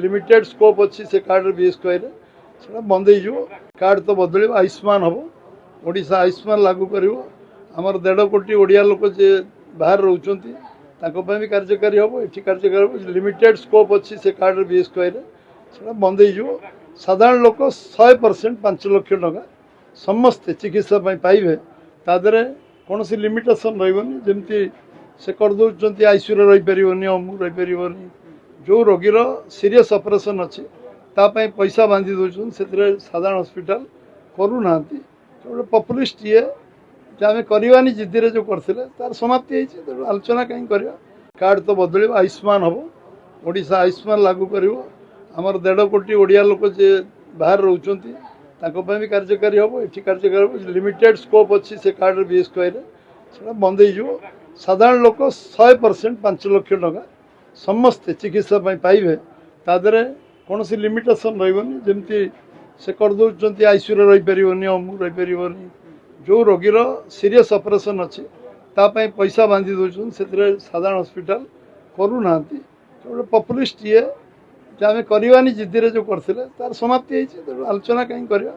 Limited scope अच्छी से card BSK से बंद हो कार्ड तो बदल आयुष्मान हम ओडिशा आयुष्मान लागू कर आमर 1.5 कोटी ओडिया लोक जे बाहर रोचंती भी कार्यकारी हम ये कार्यकारी हम लिमिटेड स्कोप अच्छी से कार्ड बीएसके से बंद हो साधारण लोक 100% 5 लाख टका समस्ते चिकित्सा पाइबे तादरे कौन सी लिमिटेसन रही जमती से करदे आईसीयू रही पारनी अमुक रही पारनी जो रोगीर सीरीयस ऑपरेशन अच्छी तापाई पैसा बांधी दौरान से साधारण हॉस्पिटल करूना गोटे पपुलिस्ट ये आम करवानी जिद्दी जो करते तार समाप्ति होती आलोचना कहीं करवा कार्ड तो बदल आयुष्मान हम ओडिशा आयुष्मान लागू कर आमर 1.5 कोटी ओडिया लोक जे बाहर रोचंती भी कार्यकारी हम ये कार्यकारी हम लिमिटेड स्कोप अच्छी से कार्ड बीएसके से बंद हो साधारण लोक 100% 5 लाख टका समस्ते चिकित्सा पाइबे तादरे कौन सी लिमिटेसन रही जमती से करदे आईसीयू रही पारनी अमुक रही पारनी जो रोगीर सीरीयस ऑपरेशन अच्छी तापाई पैसा बांधी दौरान से साधारण हॉस्पिटल करूना गोटे पपुलिस्ट ये आम करवानी जिद्दी जो करते तार समाप्ति होती आलोचना कहीं करवा।